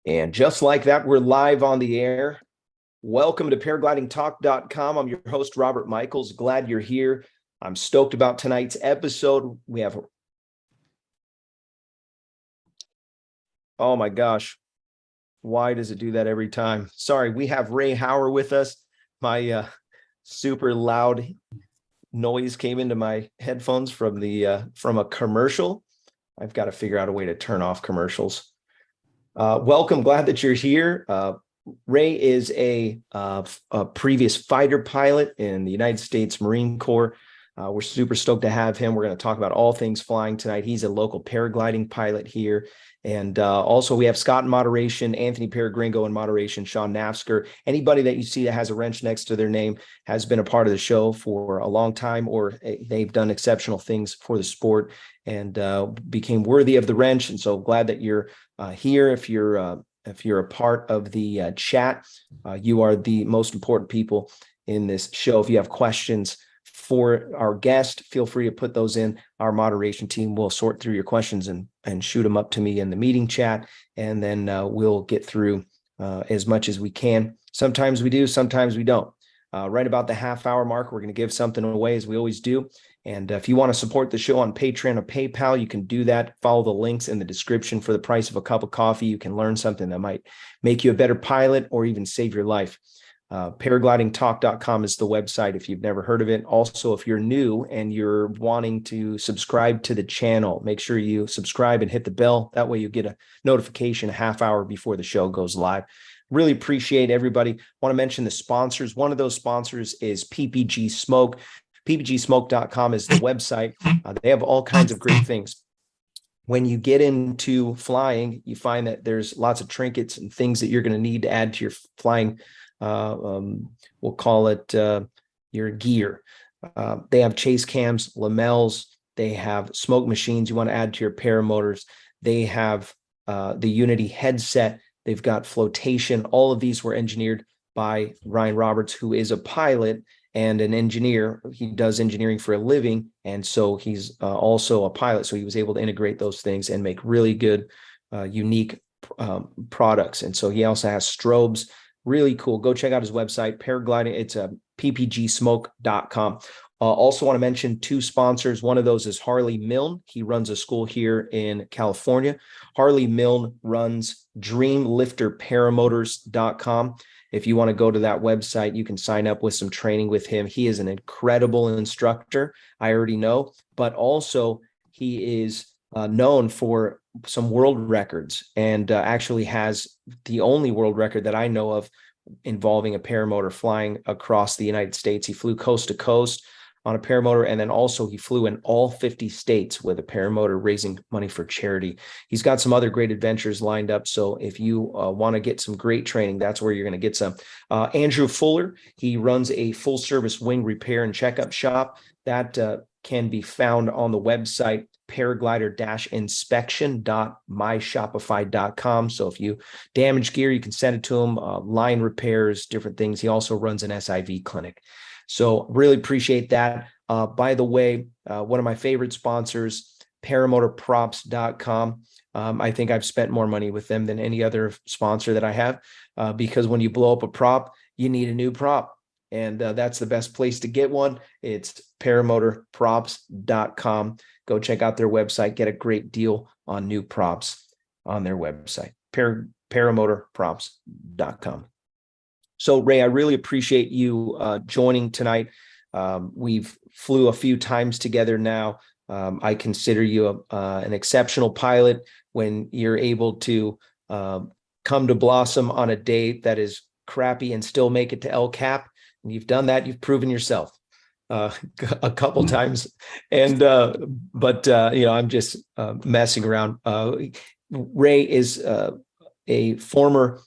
And just like that, we're live on the air. Welcome to paraglidingtalk.com. I'm your host, Robert Michaels. Glad you're here. I'm stoked about tonight's episode. Oh my gosh, why does it do that every time? Sorry, we have Ray Hauer with us. My super loud noise came into my headphones from a commercial. I've got to figure out a way to turn off commercials. Welcome. Glad that you're here. Ray is a previous fighter pilot in the United States Marine Corps. We're super stoked to have him. We're going to talk about all things flying tonight. He's a local paragliding pilot here. And also we have Scott in moderation, Anthony Peregringo in moderation, Sean Nafsker. Anybody that you see that has a wrench next to their name has been a part of the show for a long time, or they've done exceptional things for the sport and became worthy of the wrench. And so glad that you're here. If you're a part of the chat, you are the most important people in this show. If you have questions for our guest, feel free to put those in. Our moderation team will sort through your questions and shoot them up to me in the meeting chat, and then we'll get through as much as we can. Sometimes we do, sometimes we don't. Right about the half-hour mark, we're going to give something away, as we always do. And if you want to support the show on Patreon or PayPal, you can do that. Follow the links in the description. For the price of a cup of coffee, you can learn something that might make you a better pilot or even save your life. Paraglidingtalk.com is the website if you've never heard of it. Also, if you're new and you're wanting to subscribe to the channel, make sure you subscribe and hit the bell. That way you get a notification a half hour before the show goes live. Really appreciate everybody. Want to mention the sponsors. One of those sponsors is PPG Smoke. PPGsmoke.com is the website. They have all kinds of great things. When you get into flying, you find that there's lots of trinkets and things that you're going to need to add to your flying. We'll call it your gear. They have chase cams, lamels. They have smoke machines you want to add to your paramotors. They have the Unity headset. They've got flotation. All of these were engineered by Ryan Roberts, who is a pilot and an engineer. He does engineering for a living, and so he's also a pilot. So he was able to integrate those things and make really good, unique products. And so he also has strobes. Really cool. Go check out his website, paragliding. It's ppgsmoke.com. Also want to mention two sponsors. One of those is Harley Milne. He runs a school here in California. Harley Milne runs dreamlifterparamotors.com. If you want to go to that website, you can sign up with some training with him. He is an incredible instructor, I already know, but also he is known for some world records, and actually has the only world record that I know of involving a paramotor flying across the United States. He flew coast to coast on a paramotor, and then also he flew in all 50 states with a paramotor, raising money for charity. He's got some other great adventures lined up, so if you want to get some great training, that's where you're going to get some. Andrew Fuller, he runs a full-service wing repair and checkup shop that can be found on the website paraglider-inspection.myshopify.com. So if you damage gear, you can send it to him, line repairs, different things. He also runs an SIV clinic. So really appreciate that. By the way, one of my favorite sponsors, paramotorprops.com. I think I've spent more money with them than any other sponsor that I have, because when you blow up a prop, you need a new prop. And that's the best place to get one. It's paramotorprops.com. Go check out their website, get a great deal on new props on their website, paramotorprops.com. So Ray, I really appreciate you joining tonight. We've flew a few times together now. I consider you an exceptional pilot when you're able to come to Blossom on a day that is crappy and still make it to El Cap. And you've done that. You've proven yourself a couple times. And but I'm just messing around. Ray is a former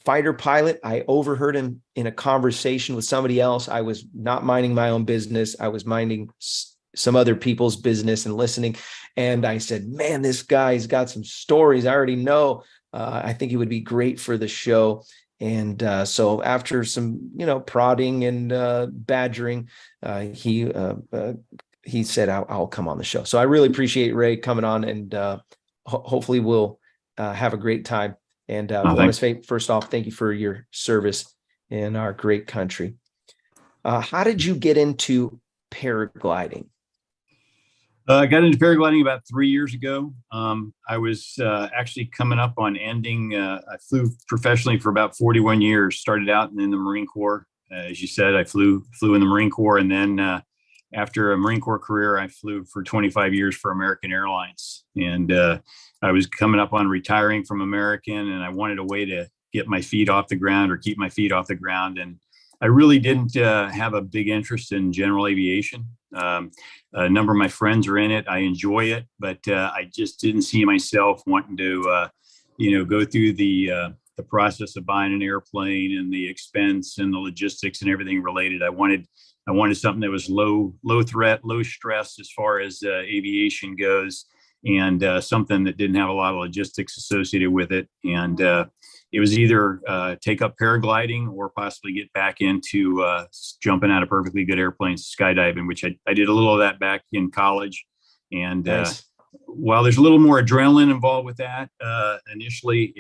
fighter pilot. I overheard him in a conversation with somebody else. I was not minding my own business. I was minding some other people's business and listening. And I said, man, this guy's got some stories I already know. I think he would be great for the show. And so after some, prodding and badgering, he said, I'll come on the show. So I really appreciate Ray coming on, and hopefully we'll have a great time And we want to say, first off, thank you for your service in our great country. How did you get into paragliding? I got into paragliding about 3 years ago. I was actually coming up on ending. I flew professionally for about 41 years. Started out in the Marine Corps. As you said, I flew in the Marine Corps, and then after a Marine Corps career, I flew for 25 years for American Airlines. And I was coming up on retiring from American, and I wanted a way to get my feet off the ground or keep my feet off the ground. And I really didn't have a big interest in general aviation. A number of my friends are in it. I enjoy it, but I just didn't see myself wanting to, go through the process of buying an airplane and the expense and the logistics and everything related. I wanted something that was low threat, low stress as far as aviation goes, and something that didn't have a lot of logistics associated with it. And it was either take up paragliding or possibly get back into jumping out of perfectly good airplanes, skydiving, which I did a little of that back in college. And Nice. while there's a little more adrenaline involved with that, initially,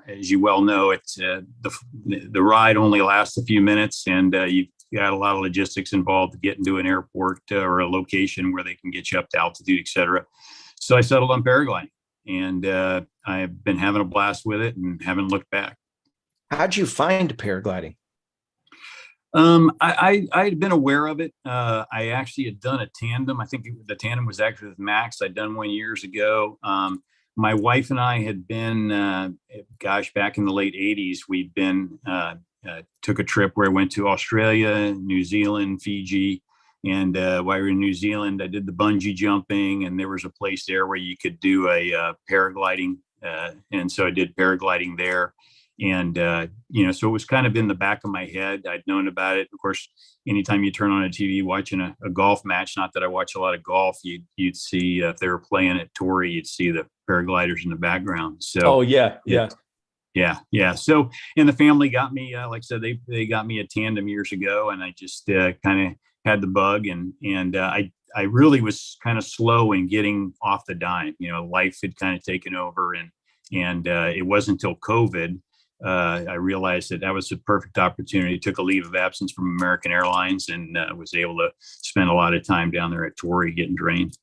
as you well know, the ride only lasts a few minutes, and you got a lot of logistics involved to get into an airport or a location where they can get you up to altitude, et cetera. So I settled on paragliding, and I've been having a blast with it and haven't looked back. How'd you find paragliding? I'd been aware of it. I actually had done a tandem. I think the tandem was actually with Max. I'd done one years ago. My wife and I had been, back in the late 80s, we'd been, took a trip where I went to Australia, New Zealand, Fiji. And while we were in New Zealand, I did the bungee jumping, and there was a place there where you could do a paragliding. And so I did paragliding there. And, so it was kind of in the back of my head. I'd known about it. Of course, anytime you turn on a TV watching a golf match, not that I watch a lot of golf, you'd see if they were playing at Torrey, you'd see the paragliders in the background. So, oh, yeah. Yeah. So, and the family got me, like I said, they got me a tandem years ago, and I just kind of had the bug, and I really was kind of slow in getting off the dime. Life had kind of taken over, and it wasn't until COVID I realized that was a perfect opportunity. Took a leave of absence from American Airlines, and was able to spend a lot of time down there at Torrey getting trained.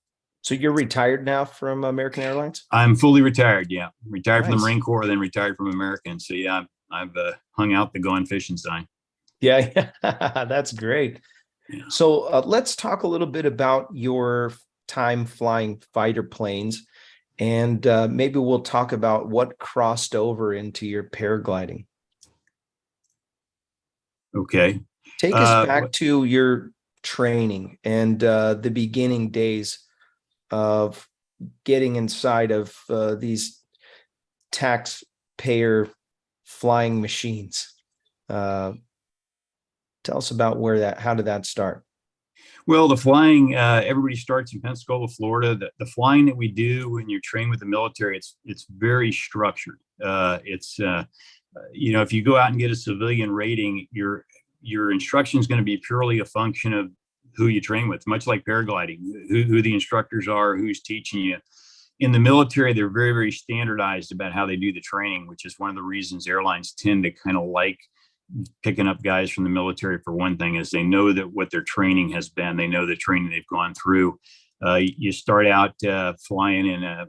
So you're retired now from American Airlines? I'm fully retired. Yeah, retired from the Nice. Marine Corps, then retired from American. So yeah, I've hung out the going fishing sign. Yeah, that's great. Yeah. So let's talk a little bit about your time flying fighter planes, and maybe we'll talk about what crossed over into your paragliding. Okay. Take us back to your training and the beginning days of getting inside of these taxpayer flying machines. Tell us about how did that start? Well, the flying, everybody starts in Pensacola, Florida. The flying that we do when you're trained with the military, it's very structured. If you go out and get a civilian rating, your instruction is going to be purely a function of who you train with, much like paragliding, who the instructors are, who's teaching you. In the military, they're very, very standardized about how they do the training, which is one of the reasons airlines tend to kind of like picking up guys from the military. For one thing, is they know that what their training has been, they know the training they've gone through. You start out flying in a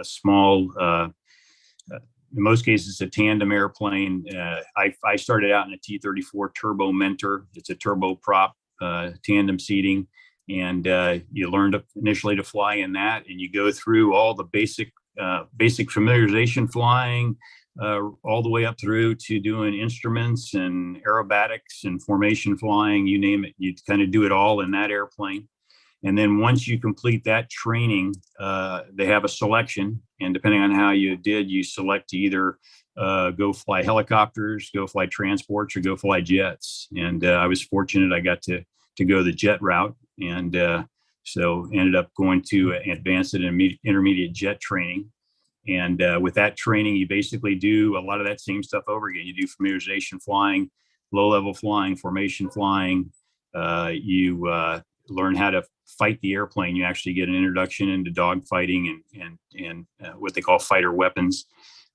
small, in most cases, a tandem airplane. I started out in a T-34 Turbo Mentor. It's a turboprop tandem seating, and you learned initially to fly in that, and you go through all the basic familiarization flying, all the way up through to doing instruments and aerobatics and formation flying, you name it. You kind of do it all in that airplane. And then once you complete that training, they have a selection. And depending on how you did, you select to either go fly helicopters, go fly transports, or go fly jets. And I was fortunate I got to go the jet route. And so ended up going to advanced and intermediate jet training. And with that training, you basically do a lot of that same stuff over again. You do familiarization flying, low-level flying, formation flying. You learn how to fight the airplane. You actually get an introduction into dogfighting and what they call fighter weapons.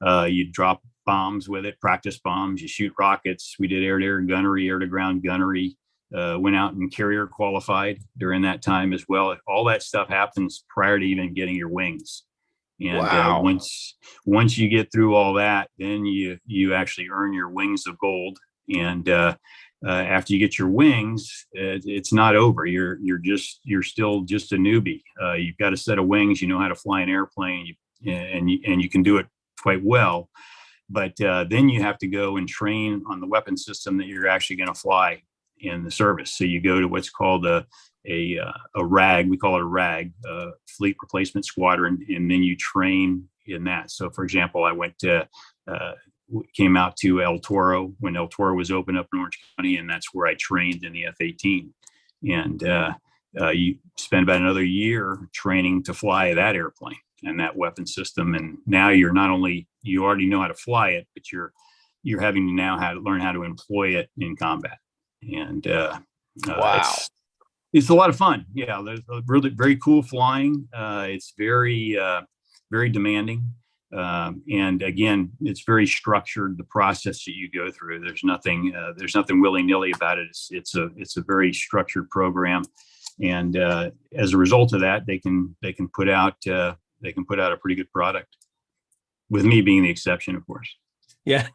You drop bombs with it, practice bombs. You shoot rockets. We did air-to-air gunnery, air-to-ground gunnery. Went out and carrier qualified during that time as well. All that stuff happens prior to even getting your wings. And Wow. once you get through all that, then you actually earn your wings of gold. And after you get your wings, it's not over. You're still just a newbie. You've got a set of wings. You know how to fly an airplane, and you can do it quite well. But then you have to go and train on the weapon system that you're actually going to fly in the service. So you go to what's called a RAG. We call it a RAG, Fleet Replacement Squadron, and then you train in that. So, for example, I came out to El Toro when El Toro was open up in Orange County, and that's where I trained in the F-18. And you spend about another year training to fly that airplane and that weapon system. And now you already know how to fly it, but you're having to now learn how to employ it in combat. And Wow. It's a lot of fun. Yeah, there's really very cool flying. It's very very demanding. And again, it's very structured, the process that you go through. There's nothing willy-nilly about it. It's a very structured program. And as a result of that, they can put out a pretty good product, with me being the exception, of course. Yeah.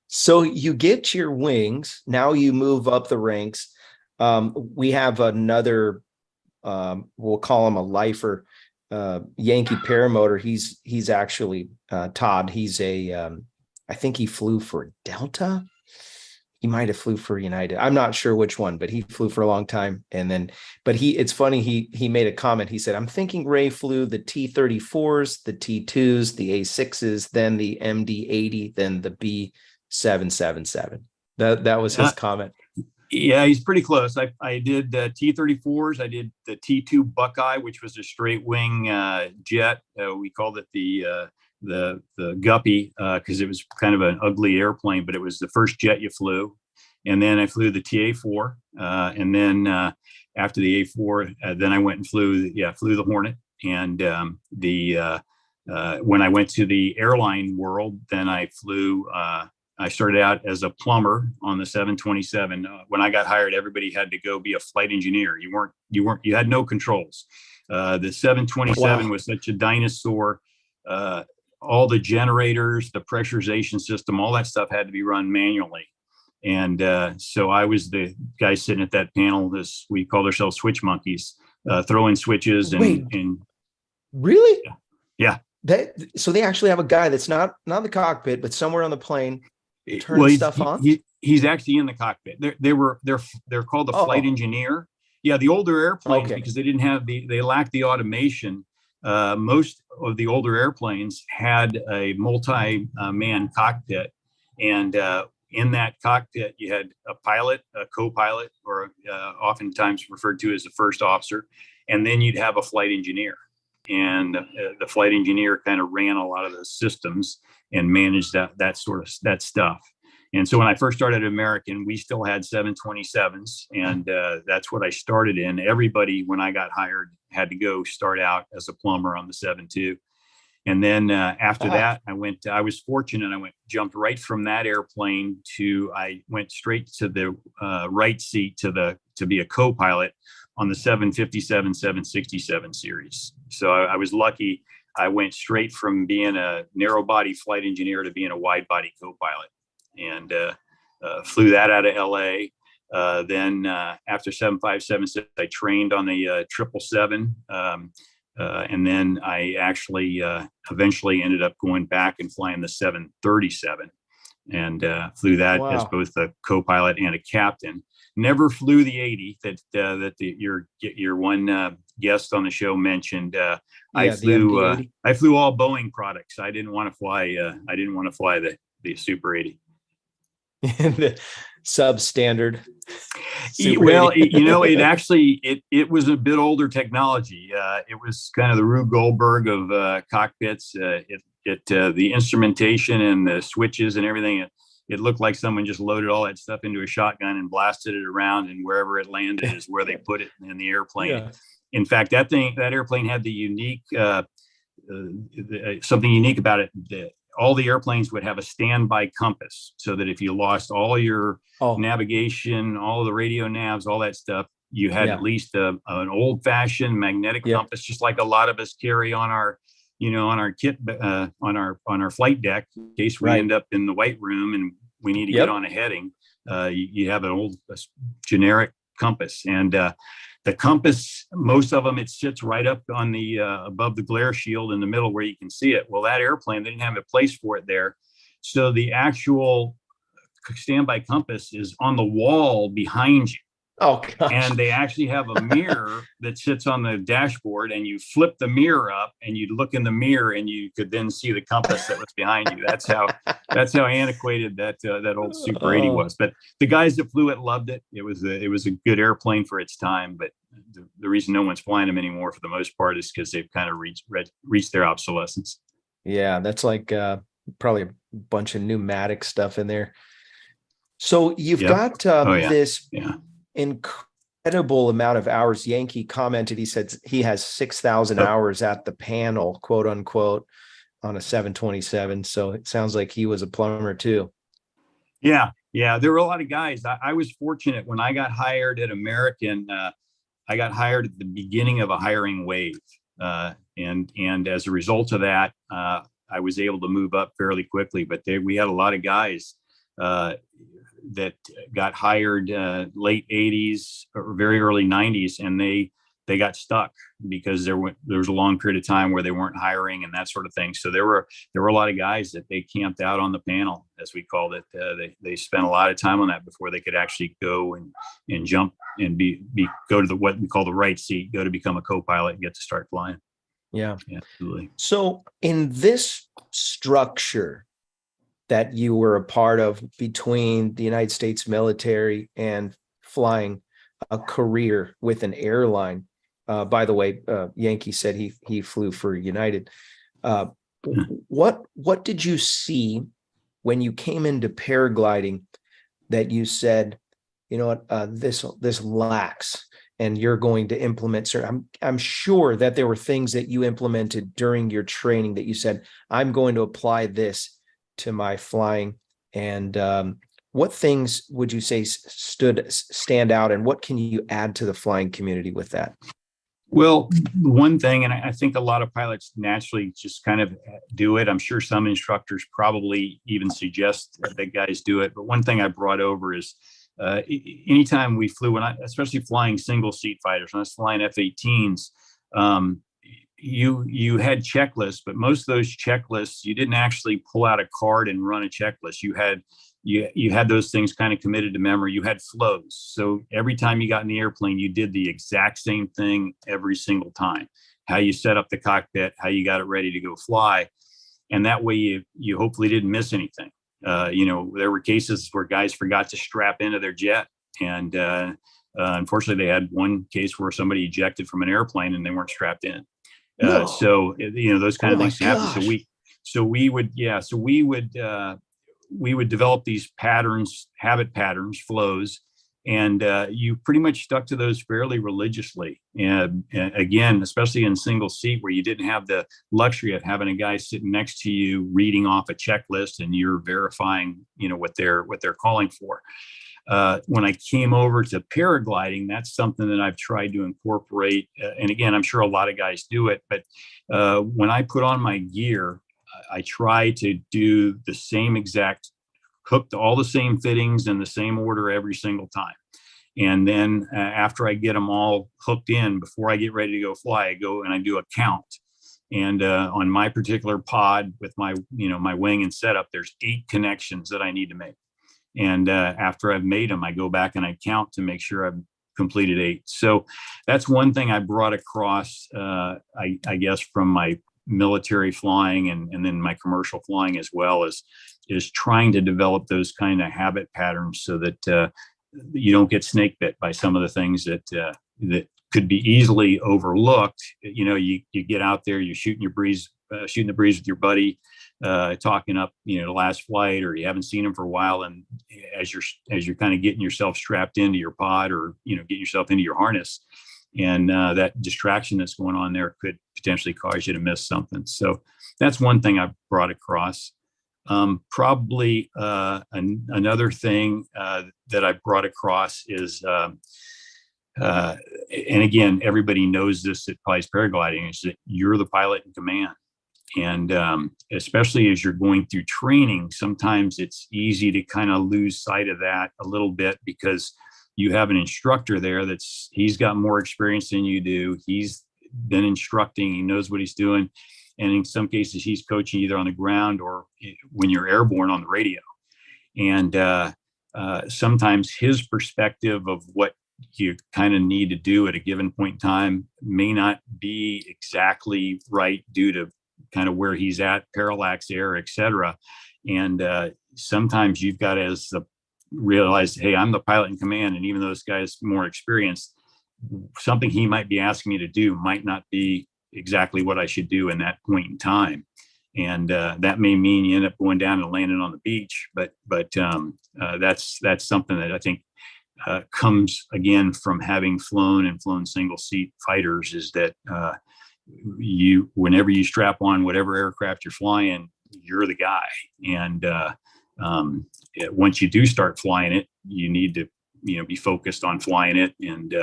So you get your wings. Now you move up the ranks. We have another, we'll call him a lifer, Yankee Paramotor. He's actually Todd. He's I think he flew for Delta. He might have flew for United. I'm not sure which one, but he flew for a long time. And then, it's funny. He made a comment. He said, "I'm thinking Ray flew the T-34s, the T-2s, the A-6s, then the MD-80, then the B-777." That was his comment. Yeah, he's pretty close. I did the T-34s. I did the T-2 Buckeye, which was a straight wing jet. We called it the Guppy because it was kind of an ugly airplane, but it was the first jet you flew. And then I flew the TA-4, and then after the A-4, then I went and flew the Hornet. And when I went to the airline world, then I flew. I started out as a plumber on the 727. When I got hired, everybody had to go be a flight engineer. You had no controls. The 727 was such a dinosaur. All the generators, the pressurization system, all that stuff had to be run manually. And so I was the guy sitting at that panel. We called ourselves switch monkeys, throwing switches and really? Yeah. So they actually have a guy that's not in the cockpit, but somewhere on the plane, turning stuff on. He's actually in the cockpit. They're called the flight engineer. Yeah, the older airplanes, because they lacked the automation. Most of the older airplanes had a multi-man cockpit, and in that cockpit you had a pilot, a co-pilot, or oftentimes referred to as the first officer, and then you'd have a flight engineer. And the flight engineer kind of ran a lot of the systems and managed that stuff. And so when I first started at American, we still had 727s, and that's what I started in. Everybody, when I got hired, had to go start out as a plumber on the 72. And then after that, I was fortunate. Jumped right from that airplane I went straight to the right seat to be a co-pilot on the 757, 767 series. So I was lucky. I went straight from being a narrow body flight engineer to being a wide body co-pilot, and flew that out of LA. Then after 757, I trained on the 777. And then I actually eventually ended up going back and flying the 737, and flew that as both a co-pilot and a captain. Never flew the 80 that your one guest on the show mentioned. I flew all Boeing products. I didn't want to fly the Super 80. The substandard. Well, it actually it was a bit older technology. It was kind of the Rube Goldberg of cockpits. The instrumentation and the switches and everything. It looked like someone just loaded all that stuff into a shotgun and blasted it around, and wherever it landed is where they put it in the airplane. Yeah. In fact, that airplane had the unique something unique about it. All the airplanes would have a standby compass, so that if you lost all your navigation, all the radio navs, all that stuff, you had at least an old-fashioned magnetic compass, just like a lot of us carry on our, on our kit, on our flight deck, in case we end up in the white room and we need to get on a heading. You have an old generic compass, and the compass, most of them, it sits right up on the above the glare shield in the middle where you can see it. Well, that airplane, they didn't have a place for it there, so the actual standby compass is on the wall behind you. Oh, gosh. And they actually have a mirror that sits on the dashboard, and you flip the mirror up and you look in the mirror and you could then see the compass that was behind you. That's how antiquated that old Super 80 was. But the guys that flew it loved it. It was a good airplane for its time, but the reason no one's flying them anymore for the most part is because they've kind of reached their obsolescence. Yeah, that's like probably a bunch of pneumatic stuff in there. So you've got this incredible amount of hours. Yankee commented, he said he has 6,000 hours at the panel, quote unquote, on a 727. So it sounds like he was a plumber too. Yeah. There were a lot of guys. I was fortunate when I got hired at American. I got hired at the beginning of a hiring wave. And as a result of that, I was able to move up fairly quickly, but we had a lot of guys that got hired late 80s or very early 90s, and they got stuck because there was a long period of time where they weren't hiring and that sort of thing. So there were a lot of guys that they camped out on the panel, as we called it. They spent a lot of time on that before they could actually go and jump and go to what we call the right seat, go to become a co-pilot and get to start flying. Yeah, absolutely. So in this structure that you were a part of between the United States military and flying a career with an airline, by the way, Yankee said he flew for United. What did you see when you came into paragliding that you said, you know what, this lacks, and you're going to implement certain? I'm sure that there were things that you implemented during your training that you said, I'm going to apply this to my flying. And what things would you say stand out, and what can you add to the flying community with that? Well, one thing, and I think a lot of pilots naturally just kind of do it. I'm sure some instructors probably even suggest that guys do it. But one thing I brought over is anytime we flew, especially flying single seat fighters, when I was flying F-18s, you had checklists, but most of those checklists, you didn't actually pull out a card and run a checklist. You had those things kind of committed to memory. You had flows. So every time you got in the airplane, you did the exact same thing every single time. How you set up the cockpit, how you got it ready to go fly. And that way you hopefully didn't miss anything. There were cases where guys forgot to strap into their jet. And unfortunately, they had one case where somebody ejected from an airplane and they weren't strapped in. No. So those kind of things happen. So we would develop these patterns, habit patterns, flows, and you pretty much stuck to those fairly religiously. And again, especially in single seat, where you didn't have the luxury of having a guy sitting next to you reading off a checklist and you're verifying, what they're calling for. When I came over to paragliding, that's something that I've tried to incorporate. And again, I'm sure a lot of guys do it, but when I put on my gear, I try to do the same exact, hook to all the same fittings in the same order every single time. And then after I get them all hooked in, before I get ready to go fly, I go and I do a count. And on my particular pod with my wing and setup, there's 8 connections that I need to make. And after I've made them, I go back and I count to make sure I've completed 8. So that's one thing I brought across, I guess, from my military flying and then my commercial flying as well, is trying to develop those kind of habit patterns so that you don't get snake bit by some of the things that could be easily overlooked. You get out there, you're shooting the breeze with your buddy, talking up, the last flight, or you haven't seen him for a while. And as you're kind of getting yourself strapped into your pod or, getting yourself into your harness, and that distraction that's going on there could potentially cause you to miss something. So that's one thing I've brought across. Probably another thing that I brought across is, and again, everybody knows this that flies paragliding, is that you're the pilot in command. And especially as you're going through training, sometimes it's easy to kind of lose sight of that a little bit, because you have an instructor there he's got more experience than you do. He's been instructing, he knows what he's doing. And in some cases, he's coaching either on the ground or when you're airborne on the radio. And sometimes his perspective of what you kind of need to do at a given point in time may not be exactly right due to kind of where he's at, parallax, air, et cetera. And sometimes you've got to realize, hey, I'm the pilot in command. And even though this guy's more experienced, something he might be asking me to do might not be exactly what I should do in that point in time. And that may mean you end up going down and landing on the beach. But that's something that I think comes again from having flown single seat fighters, is that whenever you strap on whatever aircraft you're flying, you're the guy. And once you do start flying it, you need to be focused on flying it. And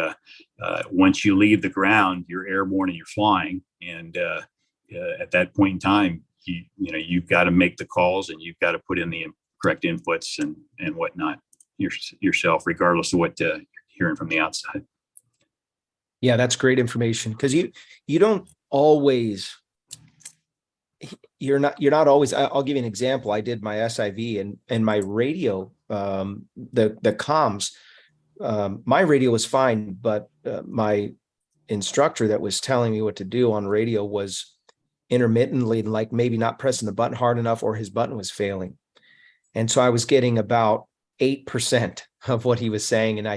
once you leave the ground, you're airborne and you're flying. And at that point in time, you've got to make the calls, and you've got to put in the correct inputs and whatnot yourself, regardless of what you're hearing from the outside. Yeah, that's great information, because you don't always, you're not always. I'll give you an example. I did my SIV and my radio, the comms. My radio was fine, but my instructor that was telling me what to do on radio was intermittently, like maybe not pressing the button hard enough, or his button was failing. And so I was getting about 8% of what he was saying. And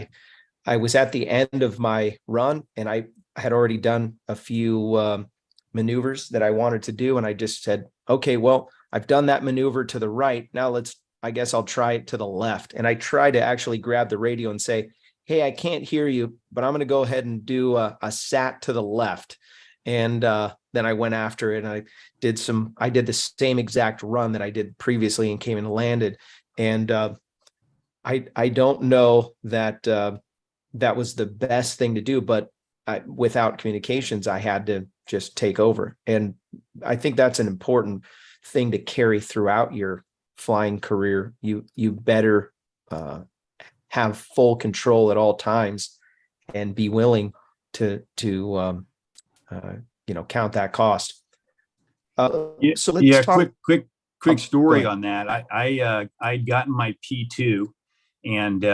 I was at the end of my run, and I had already done a few maneuvers that I wanted to do. And I just said, okay, well, I've done that maneuver to the right. Now I guess I'll try it to the left. And I tried to actually grab the radio and say, hey, I can't hear you, but I'm going to go ahead and do a sat to the left. And then I went after it, and I did the same exact run that I did previously and came and landed. And I don't know that that was the best thing to do, but without communications, I had to just take over. And I think that's an important thing to carry throughout your flying career. You better have full control at all times, and be willing to count that cost. So let's talk. Quick story on that. I'd gotten my P2, and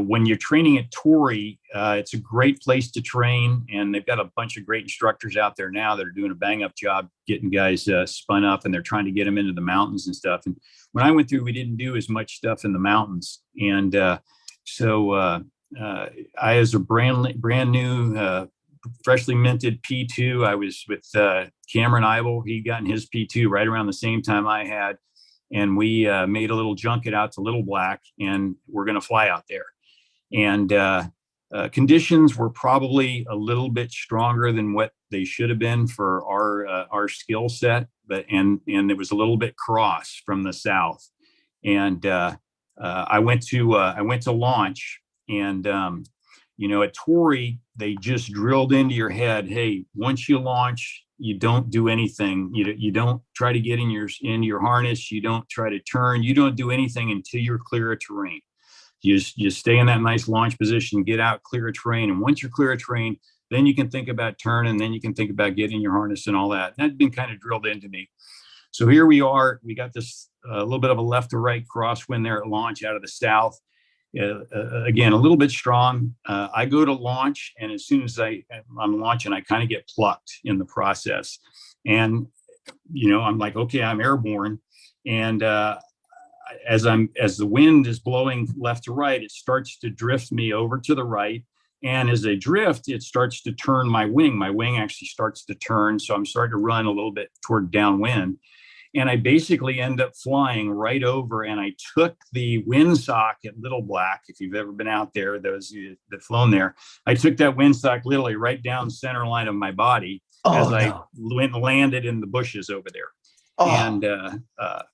when you're training at Torrey, it's a great place to train, and they've got a bunch of great instructors out there now that are doing a bang up job getting guys spun up, and they're trying to get them into the mountains and stuff. And when I went through, we didn't do as much stuff in the mountains, and so I, as a brand new, freshly minted P2, I was with Cameron Eibel. He'd gotten his P2 right around the same time I had. And we made a little junket out to Little Black, and we're going to fly out there. And conditions were probably a little bit stronger than what they should have been for our skill set, and it was a little bit cross from the south. And I went to launch, and at Torrey, they just drilled into your head, hey, once you launch, you don't do anything. You don't try to get in your harness. You don't try to turn. You don't do anything until you're clear of terrain. You stay in that nice launch position, get out, clear of terrain. And once you're clear of terrain, then you can think about turning, then you can think about getting your harness and all that. And that'd been kind of drilled into me. So here we are. We got this little bit of a left to right crosswind there at launch out of the south. Again, a little bit strong. I go to launch, and as soon as I'm launching, I kind of get plucked in the process. And, I'm like, okay, I'm airborne. And as the wind is blowing left to right, it starts to drift me over to the right. And as I drift, it starts to turn my wing. My wing actually starts to turn. So I'm starting to run a little bit toward downwind. And I basically end up flying right over, and I took the windsock at Little Black. If you've ever been out there, those that flown there, I took that windsock literally right down center line of my body as Oh I no. went and landed in the bushes over there. Oh And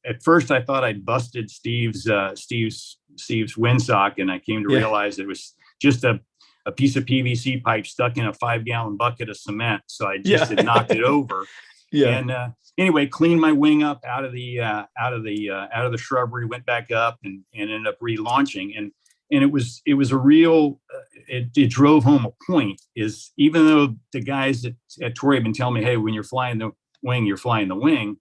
at first, I thought I'd busted Steve's windsock, and I came to yeah. realize it was just a piece of PVC pipe stuck in a 5-gallon bucket of cement. So I just Yeah. had knocked it over. Yeah. And anyway, cleaned my wing up out of the shrubbery, went back up, and ended up relaunching. And it was a real it drove home a point, is even though the guys at Torrey have been telling me, hey, when you're flying the wing, you're flying the wing.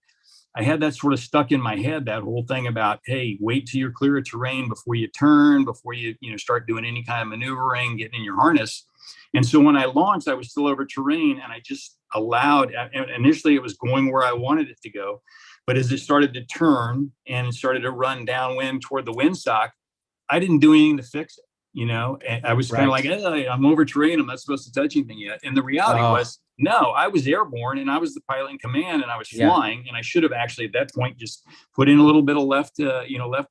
I had that sort of stuck in my head, that whole thing about, hey, wait till you're clear of terrain before you turn, before you start doing any kind of maneuvering, getting in your harness. And so when I launched, I was still over terrain, and I just allowed, initially it was going where I wanted it to go. But as it started to turn and it started to run downwind toward the windsock, I didn't do anything to fix it. And I was kind of Right. like, hey, I'm over terrain. I'm not supposed to touch anything yet. And the reality Oh, was, no, I was airborne, and I was the pilot in command, and I was yeah. flying. And I should have actually at that point just put in a little bit of left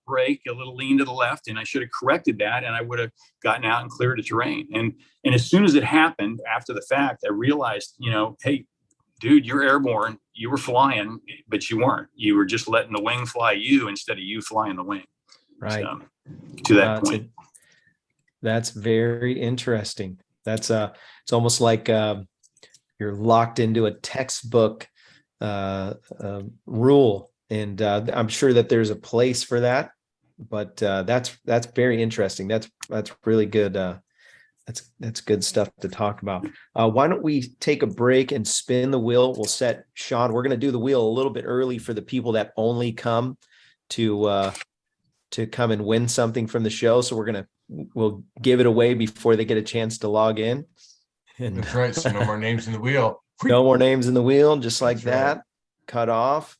brake, a little lean to the left. And I should have corrected that, and I would have gotten out and cleared the terrain. And as soon as it happened after the fact, I realized, hey, dude, you're airborne. You were flying, but you weren't. You were just letting the wing fly you instead of you flying the wing. Right. So, to that point. That's very interesting. That's it's almost like you're locked into a textbook rule, and I'm sure that there's a place for that. But that's very interesting. That's really good. That's good stuff to talk about. Why don't we take a break and spin the wheel? We'll set Sean. We're going to do the wheel a little bit early for the people that only come to come and win something from the show. So we'll give it away before they get a chance to log in. And that's right. So no more names in the wheel. No more names in the wheel, just like That's that. right. Cut off.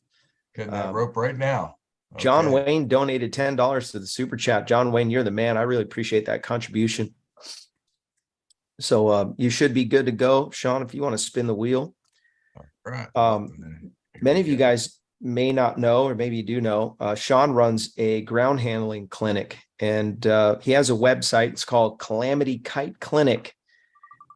Cutting that rope right now. Okay. John Wayne donated $10 to the super chat. John Wayne, you're the man. I really appreciate that contribution. So you should be good to go, Sean, if you want to spin the wheel. All right. Many of you guys may not know, or maybe you do know, Sean runs a ground handling clinic, and he has a website. It's called Calamity Kite Clinic,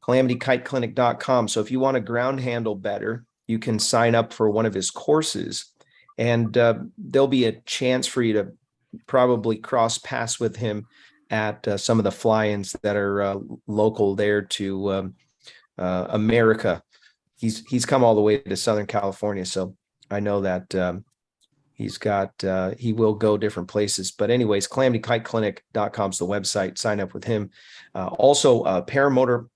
calamityKiteClinic.com. So if you want to ground handle better, you can sign up for one of his courses, and there'll be a chance for you to probably cross paths with him at some of the fly-ins that are local there to America. He's come all the way to Southern California, so I know that he will go different places. But anyways, calamityKiteClinic.com is the website. Sign up with him. Also, paramotor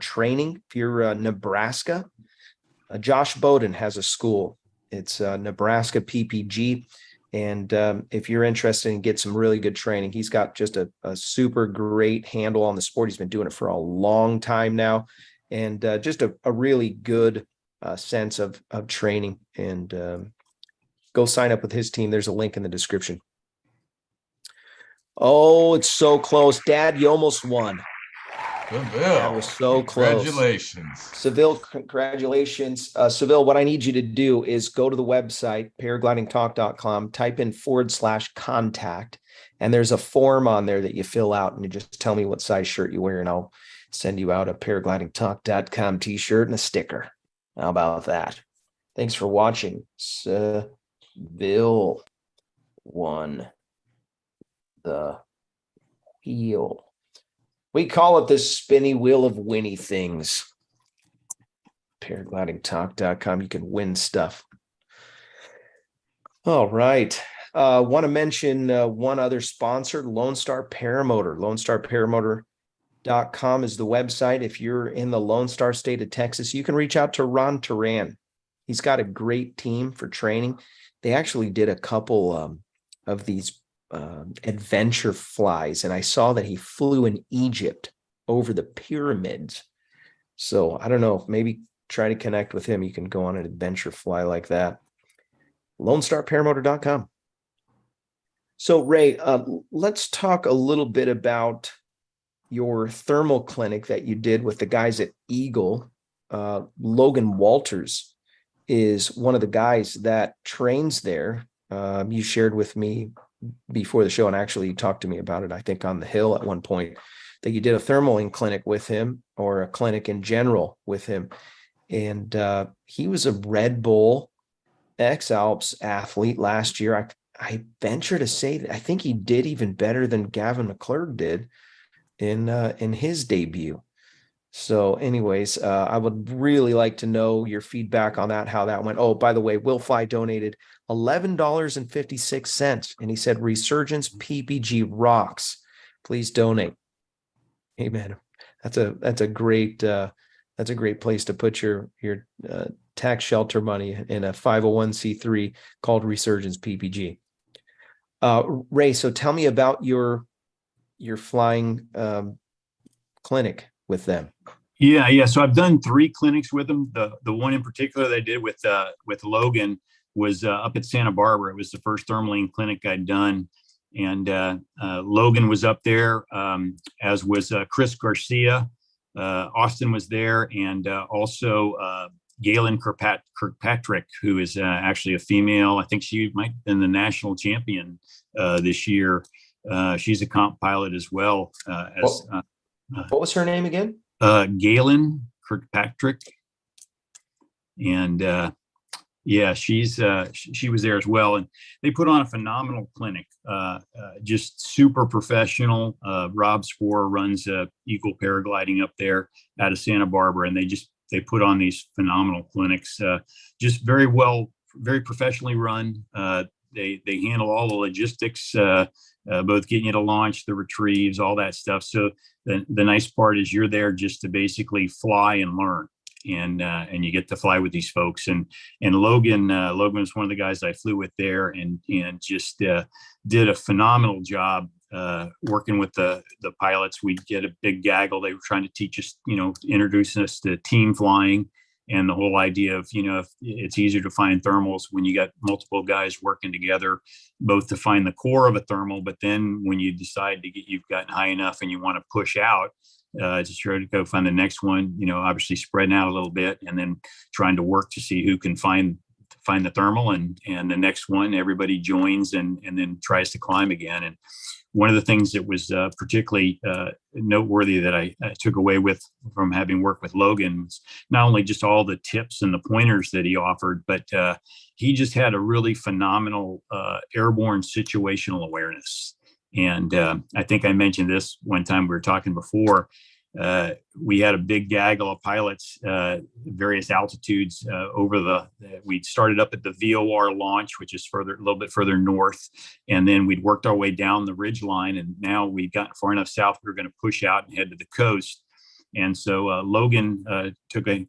training. If you're Nebraska, Josh Bowden has a school. It's Nebraska PPG. And if you're interested in get some really good training, he's got just a super great handle on the sport. He's been doing it for a long time now, and just a really good sense of training. And go sign up with his team. There's a link in the description. Oh, it's so close. Dad, you almost won. Seville. That was so close. Congratulations. Seville, congratulations. Seville, what I need you to do is go to the website, paraglidingtalk.com, type in /contact, and there's a form on there that you fill out, and you just tell me what size shirt you wear, and I'll send you out a paraglidingtalk.com t-shirt and a sticker. How about that? Thanks for watching. Seville won the wheel. We call it the spinny wheel of winny things. Paraglidingtalk.com. You can win stuff. All right. Want to mention one other sponsor, Lone Star Paramotor. LoneStarParamotor.com is the website. If you're in the Lone Star state of Texas, you can reach out to Ron Turan. He's got a great team for training. They actually did a couple of these adventure flies, and I saw that he flew in Egypt over the pyramids. So I don't know, maybe try to connect with him. You can go on an adventure fly like that. LoneStarParamotor.com. So Ray, let's talk a little bit about your thermal clinic that you did with the guys at Eagle. Logan Walters is one of the guys that trains there. You shared with me before the show, and actually you talked to me about it, I think on the hill at one point, that you did a thermaling clinic with him, or a clinic in general with him. And he was a Red Bull X Alps athlete last year. I venture to say that I think he did even better than Gavin McClurg did in his debut. So anyways, I would really like to know your feedback on that, how that went. Oh, by the way, Will Fly donated $11.56, and he said Resurgence PPG rocks. Please donate. Amen. That's a great place to put your tax shelter money in a 501c3 called Resurgence PPG. Ray, so tell me about your flying clinic with them. Yeah. So I've done 3 clinics with them. The one in particular that I did with Logan was up at Santa Barbara. It was the first thermaling clinic I'd done, and Logan was up there, as was Chris Garcia. Austin was there, and also Galen Kirkpatrick, who is actually a female. I think she might have been the national champion this year. She's a comp pilot as well. What was her name again? Galen Kirkpatrick, and yeah, she was there as well, and they put on a phenomenal clinic. Just super professional. Rob Sporer runs Eagle Paragliding up there out of Santa Barbara, and they put on these phenomenal clinics. Just very professionally run. They handle all the logistics, both getting you to launch, the retrieves, all that stuff. So the nice part is you're there just to basically fly and learn, and you get to fly with these folks. And Logan was one of the guys I flew with there, and just did a phenomenal job working with the pilots. We'd get a big gaggle. They were trying to teach us, introducing us to team flying. And the whole idea of, if it's easier to find thermals when you got multiple guys working together, both to find the core of a thermal, but then when you decide you've gotten high enough and you want to push out, to try to go find the next one, obviously spreading out a little bit, and then trying to work to see who can find the thermal, and the next one, everybody joins and then tries to climb again. And one of the things that was particularly noteworthy that I took away from having worked with Logan was not only just all the tips and the pointers that he offered, but he just had a really phenomenal airborne situational awareness. And I think I mentioned this one time we were talking before. We had a big gaggle of pilots, various altitudes we started up at the VOR launch, which is a little bit further north. And then we'd worked our way down the ridge line. And now we'd gotten far enough south, we were going to push out and head to the coast. And so Logan took a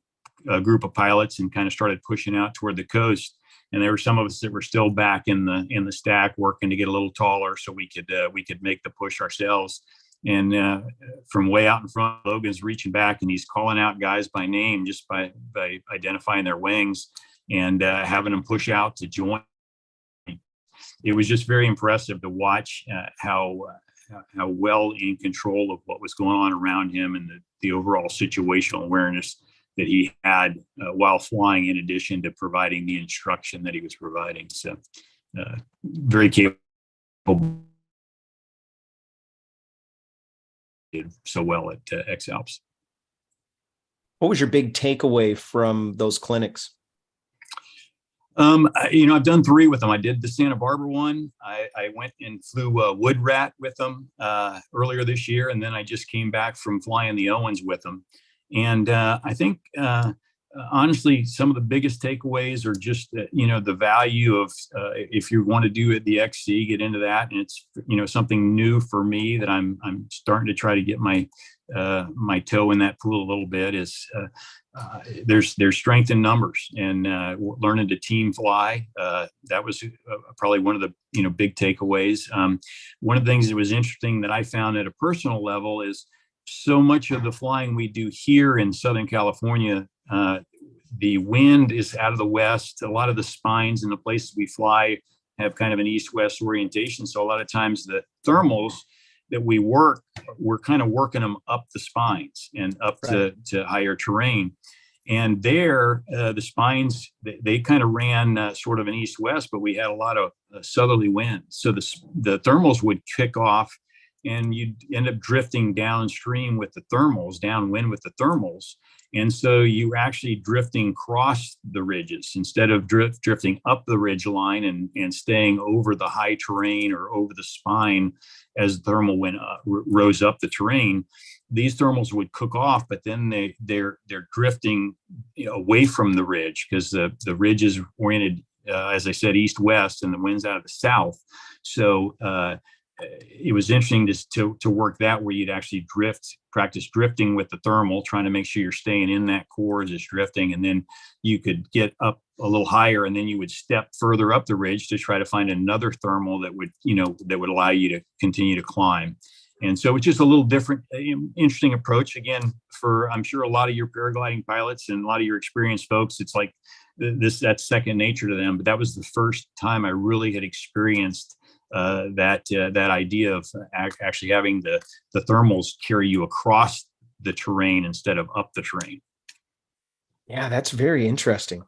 group of pilots and kind of started pushing out toward the coast. And there were some of us that were still back in the stack working to get a little taller so we could make the push ourselves. And from way out in front, Logan's reaching back and he's calling out guys by name just by identifying their wings and having them push out to join. It was just very impressive to watch how well in control of what was going on around him, and the overall situational awareness that he had while flying, in addition to providing the instruction that he was providing. So very capable. Did so well at X Alps. What was your big takeaway from those clinics? I've done 3 with them. I did the Santa Barbara one. I went and flew Wood Rat with them earlier this year, and then I just came back from flying the Owens with them. And I think, honestly, some of the biggest takeaways are just, the value of if you want to do it, the XC, get into that. And it's, something new for me that I'm starting to try to get my toe in that pool a little bit is there's strength in numbers, and learning to team fly. That was probably one of the, big takeaways. One of the things that was interesting that I found at a personal level is so much of the flying we do here in Southern California, the wind is out of the west. A lot of the spines and the places we fly have kind of an east-west orientation. So a lot of times the thermals that we work, we're kind of working them up the spines and up to higher terrain. And there, the spines, they kind of ran sort of an east-west, but we had a lot of southerly winds. So the thermals would kick off and you'd end up drifting downstream with the thermals, downwind with the thermals. And so you were actually drifting across the ridges instead of drifting up the ridge line and staying over the high terrain or over the spine as the thermal rose up the terrain. These thermals would cook off, but then they're drifting away from the ridge because the ridge is oriented, as I said, east-west, and the wind's out of the south. So it was interesting to work that where you'd actually practice drifting with the thermal, trying to make sure you're staying in that core as it's drifting, and then you could get up a little higher, and then you would step further up the ridge to try to find another thermal that would allow you to continue to climb. And so it's just a little different, interesting approach. Again, for I'm sure a lot of your paragliding pilots and a lot of your experienced folks, it's like that's second nature to them. But that was the first time I really had experienced that idea of actually having the thermals carry you across the terrain instead of up the terrain. Yeah, that's very interesting.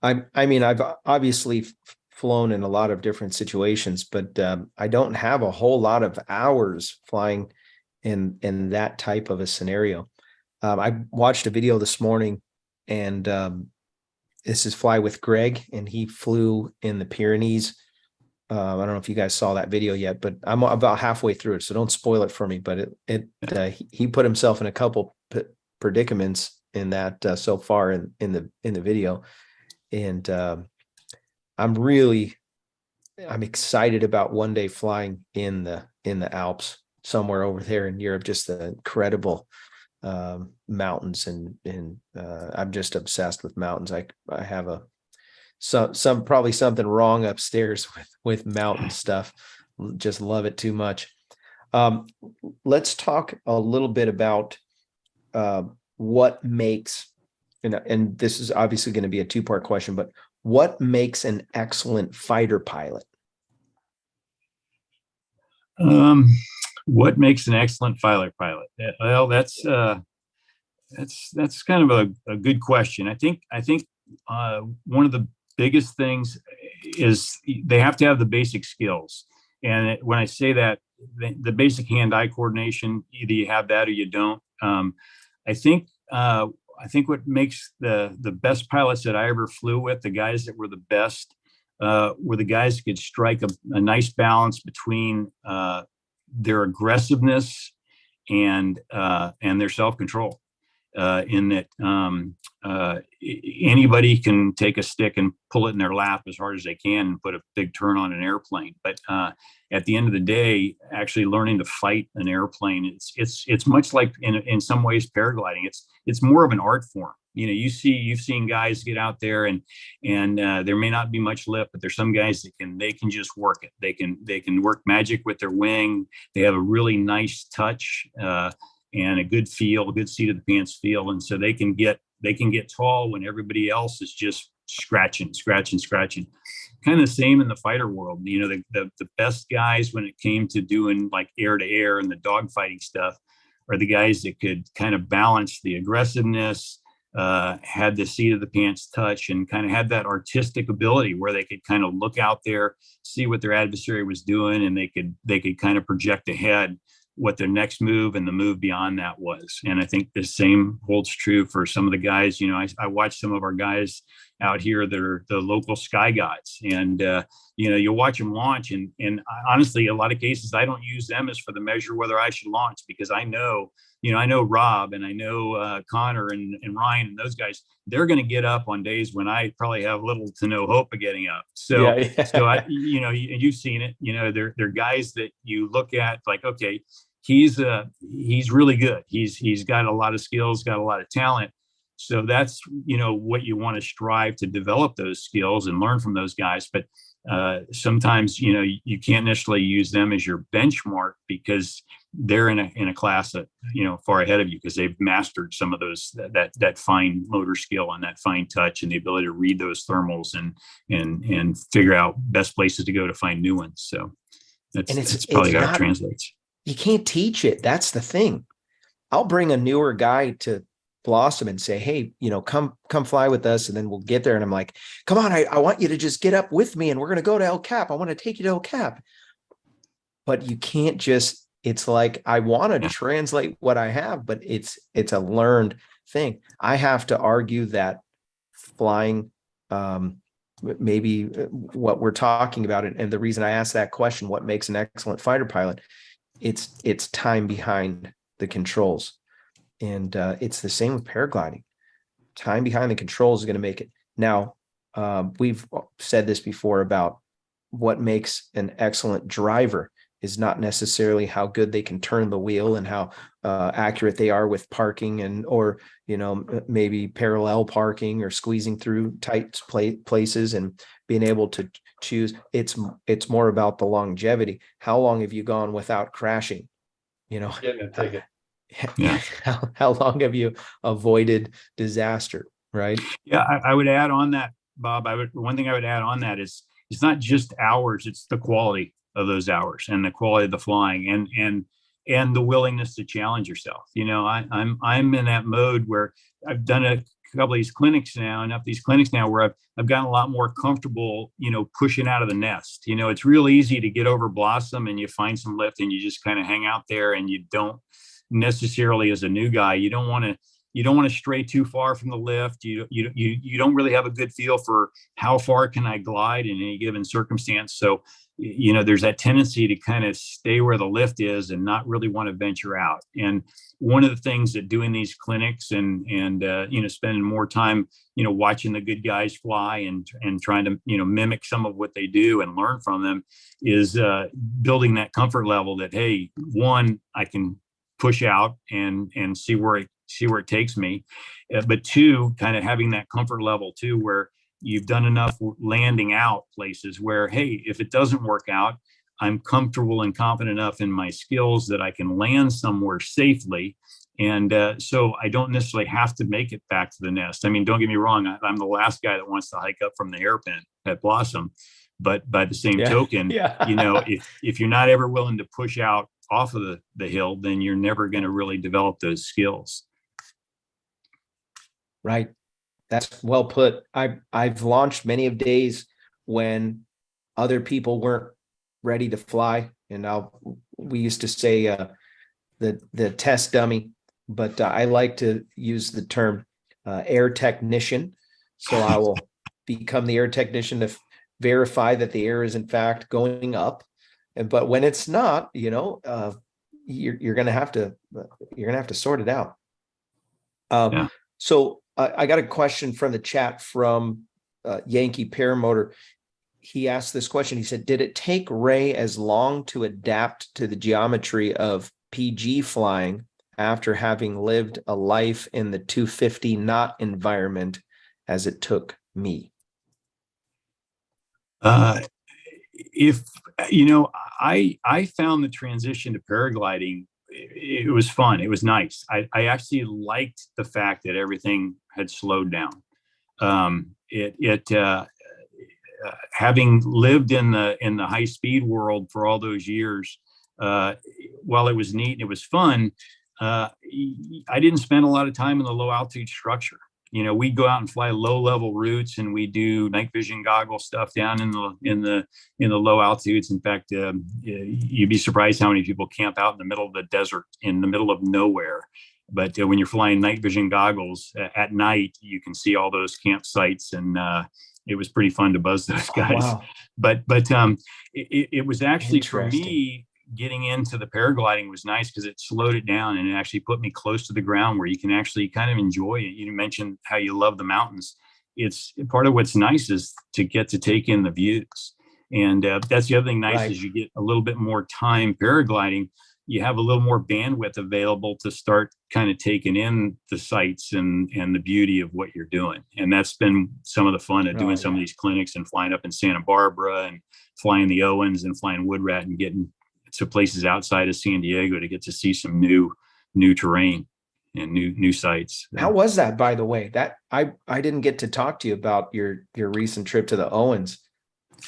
I mean, I've obviously flown in a lot of different situations, but I don't have a whole lot of hours flying in that type of a scenario. I watched a video this morning, and this is Fly with Greg, and he flew in the Pyrenees. I don't know if you guys saw that video yet, but I'm about halfway through it, so don't spoil it for me. But he put himself in a couple predicaments in that so far in the video, and I'm excited about one day flying in the Alps somewhere over there in Europe. Just the incredible mountains, and I'm just obsessed with mountains. I have probably something wrong upstairs with mountain stuff. Just love it too much. Let's talk a little bit about what makes, and this is obviously going to be a two-part question, but what makes an excellent fighter pilot? What makes an excellent fighter pilot? Well, that's kind of a good question. I think one of the biggest things is they have to have the basic skills. And when I say that, the basic hand-eye coordination, either you have that or you don't. I think what makes the best pilots that I ever flew with, the guys that were the best, were the guys that could strike a nice balance between their aggressiveness and their self-control. In that anybody can take a stick and pull it in their lap as hard as they can and put a big turn on an airplane. But at the end of the day, actually learning to fight an airplane, it's much like in some ways paragliding. It's more of an art form. You've seen guys get out there and there may not be much lift, but there's some guys that they can just work it. They can work magic with their wing. They have a really nice touch. And a good feel, a good seat of the pants feel. And so they can get tall when everybody else is just scratching. Kind of the same in the fighter world. The best guys when it came to doing like air to air and the dogfighting stuff are the guys that could kind of balance the aggressiveness, had the seat of the pants touch, and kind of had that artistic ability where they could kind of look out there, see what their adversary was doing, and they could kind of project ahead what their next move and the move beyond that was. And I think the same holds true for some of the guys. I watch some of our guys out here that are the local sky gods, and you watch them launch, and honestly, a lot of cases I don't use them as for the measure whether I should launch, because I know Rob and I know Connor and Ryan and those guys, they're going to get up on days when I probably have little to no hope of getting up. So, yeah. So you've seen it. They're guys that you look at like, okay, he's really good. He's got a lot of skills, got a lot of talent. So that's what you want to strive to develop those skills and learn from those guys. But sometimes you can't necessarily use them as your benchmark because they're in a class that far ahead of you, because they've mastered some of those that fine motor skill and that fine touch and the ability to read those thermals and figure out best places to go to find new ones. So that's probably how it translates. You can't teach it. That's the thing. I'll bring a newer guy to Blossom and say, hey, come fly with us. And then we'll get there. And I'm like, come on, I want you to just get up with me and we're going to go to El Cap. I want to take you to El Cap. But you can't just, it's like, I want to translate what I have, but it's a learned thing. I have to argue that flying, maybe what we're talking about, and the reason I asked that question, what makes an excellent fighter pilot, it's time behind the controls. And it's the same with paragliding. Time behind the controls is going to make it. Now, we've said this before about what makes an excellent driver is not necessarily how good they can turn the wheel and how accurate they are with parking or maybe parallel parking or squeezing through tight places and being able to choose. It's more about the longevity. How long have you gone without crashing? Getting a ticket. Yeah. How long have you avoided disaster? Right. Yeah. I would add on that, Bob. One thing I would add on that is it's not just hours, it's the quality of those hours and the quality of the flying and the willingness to challenge yourself. I'm in that mode where I've done a couple of these clinics now, where I've gotten a lot more comfortable, pushing out of the nest. It's real easy to get over Blossom and you find some lift and you just kind of hang out there, and you don't necessarily, as a new guy, you don't want to stray too far from the lift. You don't really have a good feel for how far can I glide in any given circumstance. So, there's that tendency to kind of stay where the lift is and not really want to venture out. And one of the things that doing these clinics and spending more time, watching the good guys fly and trying to, mimic some of what they do and learn from them is building that comfort level that, hey, one, I can push out and see where it takes me. But two, kind of having that comfort level too, where you've done enough landing out places where, hey, if it doesn't work out, I'm comfortable and confident enough in my skills that I can land somewhere safely. And so I don't necessarily have to make it back to the nest. I mean, don't get me wrong. I'm the last guy that wants to hike up from the hairpin at Blossom. But by the same token, if you're not ever willing to push out off of the hill, then you're never going to really develop those skills. Right. That's well put. I've launched many of days when other people weren't ready to fly, and we used to say the test dummy, but I like to use the term air technician. So I will become the air technician to verify that the air is in fact going up, but when it's not, you're gonna have to sort it out. So I got a question from the chat from Yankee Paramotor. He asked this question. He said, did it take Ray as long to adapt to the geometry of PG flying after having lived a life in the 250 knot environment as it took me? I found the transition to paragliding, it was fun. It was nice. I actually liked the fact that everything had slowed down. Having lived in the high speed world for all those years, while it was neat and it was fun, I didn't spend a lot of time in the low altitude structure. We go out and fly low level routes, and we do night vision goggle stuff down in the low altitudes. In fact, you'd be surprised how many people camp out in the middle of the desert, in the middle of nowhere. But when you're flying night vision goggles at night, you can see all those campsites, and it was pretty fun to buzz those guys. Wow. But it was actually, for me, getting into the paragliding was nice because it slowed it down and it actually put me close to the ground where you can actually kind of enjoy it. You mentioned how you love the mountains. It's part of what's nice is to get to take in the views. And that's the other thing nice is you get a little bit more time paragliding. You have a little more bandwidth available to start kind of taking in the sights and the beauty of what you're doing. And that's been some of the fun of doing some of these clinics and flying up in Santa Barbara and flying the Owens and flying Woodrat and getting to places outside of San Diego to get to see some new terrain and new sites. How was that, by the way? That I didn't get to talk to you about your recent trip to the Owens.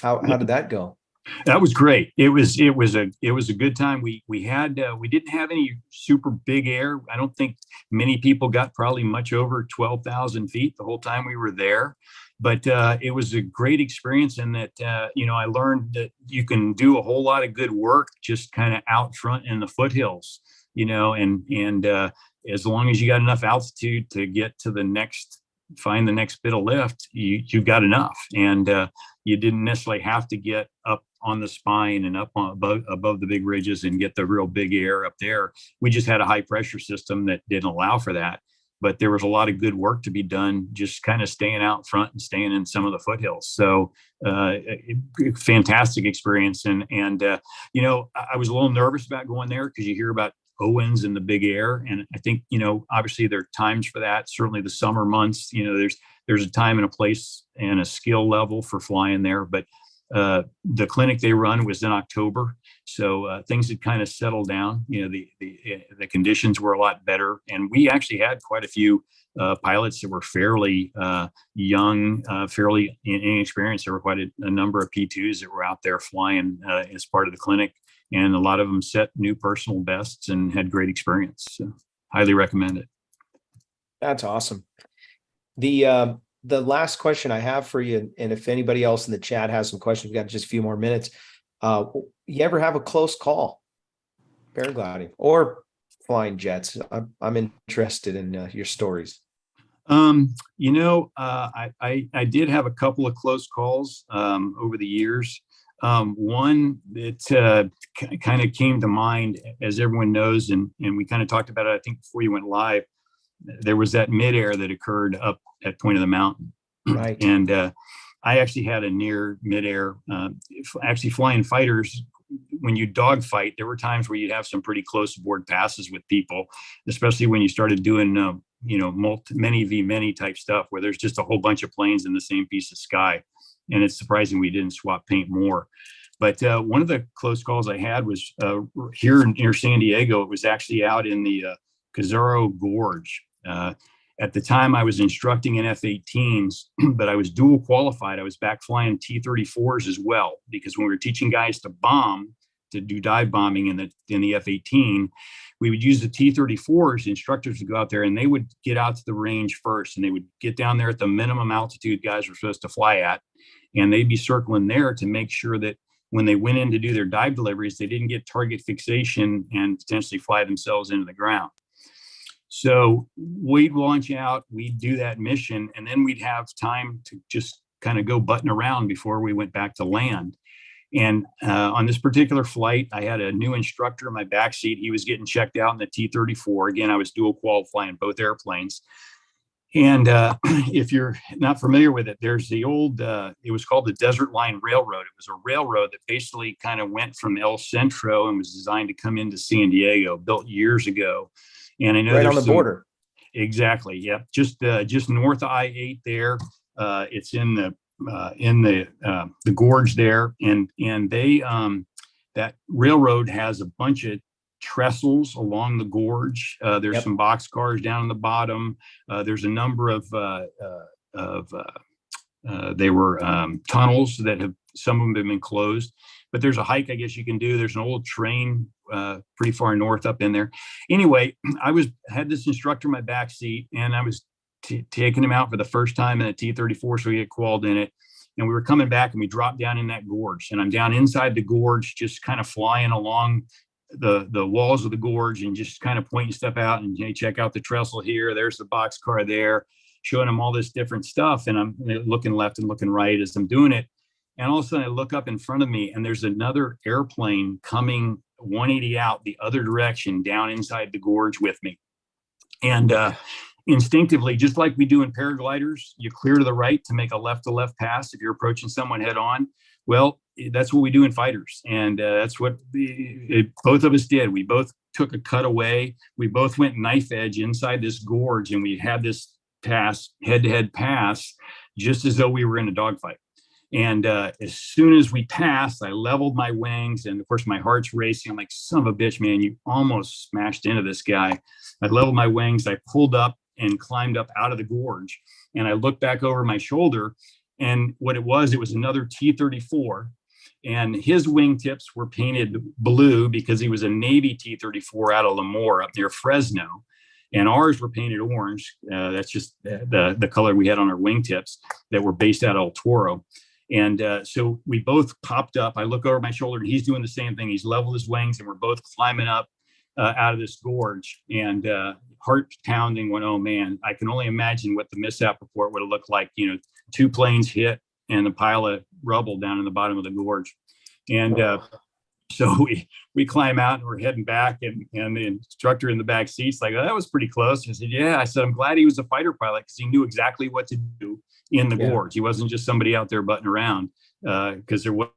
How did that go? That was great. It was a good time. We didn't have any super big air. I don't think many people got probably much over 12,000 feet the whole time we were there. But it was a great experience in that I learned that you can do a whole lot of good work just kind of out front in the foothills. And as long as you got enough altitude to get to find the next bit of lift, you got enough. And you didn't necessarily have to get up on the spine and up above the big ridges and get the real big air up there. We just had a high pressure system that didn't allow for that. But there was a lot of good work to be done, just kind of staying out front and staying in some of the foothills. So fantastic experience. And I was a little nervous about going there because you hear about Owens in the big air. And I think, obviously there are times for that. Certainly the summer months, there's a time and a place and a skill level for flying there. But the clinic they run was in October. So things had kind of settled down. The conditions were a lot better. And we actually had quite a few pilots that were fairly young, fairly inexperienced. There were quite a number of P2s that were out there flying as part of the clinic. And a lot of them set new personal bests and had great experience. So highly recommend it. That's awesome. The last question I have for you, and if anybody else in the chat has some questions, we've got just a few more minutes. You ever have a close call paragliding or flying jets? I'm interested in your stories. I did have a couple of close calls over the years. One that kind of came to mind, as everyone knows, and we kind of talked about it, I think, before you went live. There was that midair that occurred up at Point of the Mountain. Right. And I actually had a near midair, actually flying fighters. When you dogfight, there were times where you'd have some pretty close aboard passes with people, especially when you started doing, many v many type stuff where there's just a whole bunch of planes in the same piece of sky. And it's surprising we didn't swap paint more. But one of the close calls I had was here near San Diego. It was actually out in the Cazaro Gorge. At the time, I was instructing in F-18s, but I was dual qualified. I was back flying T-34s as well, because when we were teaching guys to bomb, to do dive bombing in the F-18, we would use the T-34s. Instructors would go out there and they would get out to the range first, and they would get down there at the minimum altitude guys were supposed to fly at, and they'd be circling there to make sure that when they went in to do their dive deliveries, they didn't get target fixation and potentially fly themselves into the ground. So we'd launch out, we'd do that mission, and then we'd have time to just kind of go button around before we went back to land. And on this particular flight, I had a new instructor in my backseat. He was getting checked out in the T-34. Again, I was dual qualifying both airplanes. And if you're not familiar with it, there's the old, it was called the Desert Line Railroad. It was a railroad that basically kind of went from El Centro and was designed to come into San Diego, built years ago. And I know right on the border. Exactly. Yeah. Just north of I-8 there. It's in the gorge there. And they, that railroad has a bunch of trestles along the gorge. There's some box cars down on the bottom. There's a number of they were tunnels that have, some of them have been closed, but there's a hike I guess you can do. There's an old train pretty far north up in there. Anyway, had this instructor in my back seat, and I was taking him out for the first time in a T-34, so he had qualled in it. And we were coming back, and we dropped down in that gorge, and I'm down inside the gorge, just kind of flying along the walls of the gorge and just kind of pointing stuff out, and hey, check out the trestle here. There's the box car there, showing them all this different stuff. And I'm looking left and looking right as I'm doing it. And all of a sudden I look up in front of me, and there's another airplane coming 180 out the other direction down inside the gorge with me. And instinctively, just like we do in paragliders, you clear to the right to make a left-to-left pass if you're approaching someone head on. Well, that's what we do in fighters. And that's what both of us did. We both took a cut away. We both went knife edge inside this gorge, and we had this pass, head-to-head pass, just as though we were in a dogfight. And as soon as we passed, I leveled my wings, and of course my heart's racing. I'm like, son of a bitch, man, you almost smashed into this guy. I leveled my wings, I pulled up and climbed up out of the gorge, and I looked back over my shoulder, and what it was another T-34. and his wingtips were painted blue because he was a Navy T-34 out of Lemoore up near Fresno, and ours were painted orange. That's just the color we had on our wingtips that were based out of El Toro. And so we both popped up. I look over my shoulder and he's doing the same thing. He's leveled his wings and we're both climbing up out of this gorge, and heart pounding when, oh man, I can only imagine what the mishap report would have looked like. You know, 2 planes hit and a pile of rubble down in the bottom of the gorge. And so we climb out and we're heading back, and the instructor in the back seat's like, oh, that was pretty close. I said, yeah. I said, I'm glad he was a fighter pilot because he knew exactly what to do in the gorge. He wasn't just somebody out there butting around, because there wasn't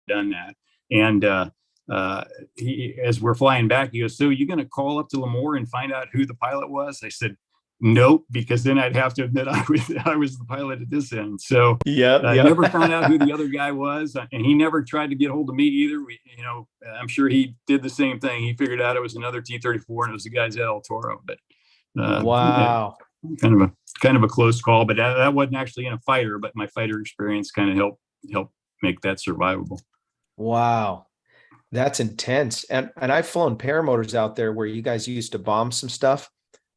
done that. And as we're flying back, he goes, so you're going to call up to Lemoore and find out who the pilot was? I said, nope, because then I'd have to admit I was the pilot at this end. So I never found out who the other guy was, and he never tried to get hold of me either. I'm sure he did the same thing. He figured out it was another T-34 and it was the guys at El Toro. But wow, kind of a close call. But that wasn't actually in a fighter, but my fighter experience kind of helped make that survivable. Wow. That's intense. And I've flown paramotors out there where you guys used to bomb some stuff.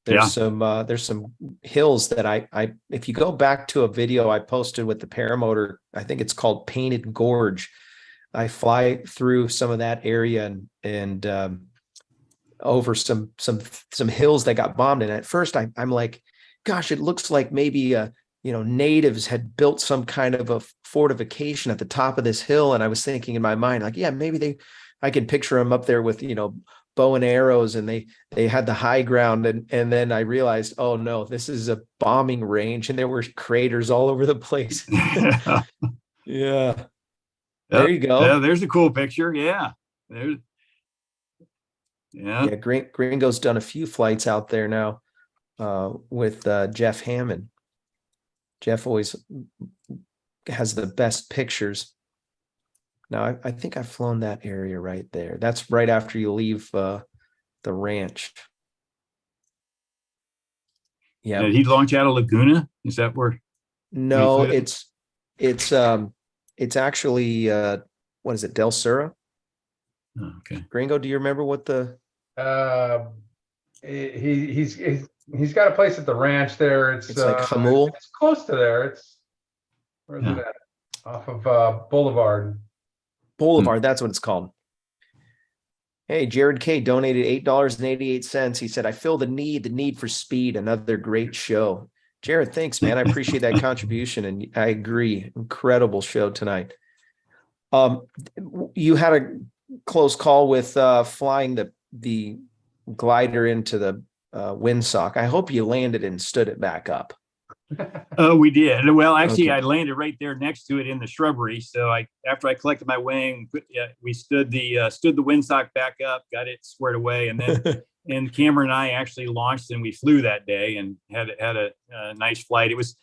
There's some hills that I if you go back to a video I posted with the paramotor, I think it's called Painted Gorge. I fly through some of that area and over some hills that got bombed. And at first I'm like, gosh, it looks like maybe natives had built some kind of a fortification at the top of this hill. And I was thinking in my mind, like, yeah, maybe I can picture them up there with, bow and arrows, and they had the high ground. And then I realized, oh no, this is a bombing range, and there were craters all over the place. Yeah. There you go. Yeah, there's a cool picture. Yeah. Gringo's done a few flights out there now with Jeff Hammond. Jeff always has the best pictures. Now, I think I've flown that area right there. That's right after you leave the ranch. Yeah. Did he launch out of Laguna? Is that where? No, it's actually what is it, Del Sur? Oh, okay. Gringo, do you remember what the? He's got a place at the ranch there. It's like Hamul. It's close to there. Where's it at? Off of Boulevard. That's what it's called. Hey, Jared K donated $8.88. He said, I feel the need for speed. Another great show. Jared, thanks, man. I appreciate that contribution. And I agree. Incredible show tonight. You had a close call with flying the glider into the windsock. I hope you landed and stood it back up. We did. Well, actually, Okay. I landed right there next to it in the shrubbery. So after I collected my wing, we stood the windsock back up, got it squared away, and then and Cameron and I actually launched and we flew that day and had a nice flight. It was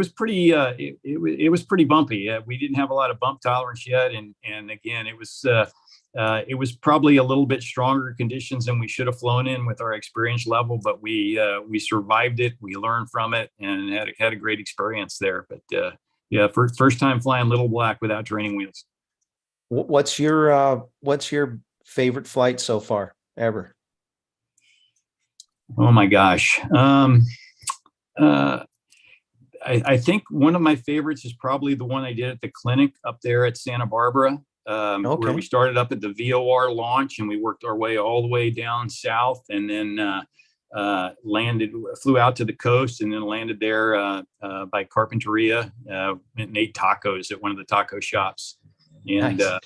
pretty it was pretty bumpy. We didn't have a lot of bump tolerance yet, and again, it was probably a little bit stronger conditions than we should have flown in with our experience level, but we survived it. We learned from it and had a great experience there. But first time flying Little Black without training wheels. What's your favorite flight so far ever? Oh my gosh. I think one of my favorites is probably the one I did at the clinic up there at Santa Barbara. Where we started up at the VOR launch and we worked our way all the way down south, and then flew out to the coast and then landed there by Carpinteria and ate tacos at one of the taco shops. And Nice.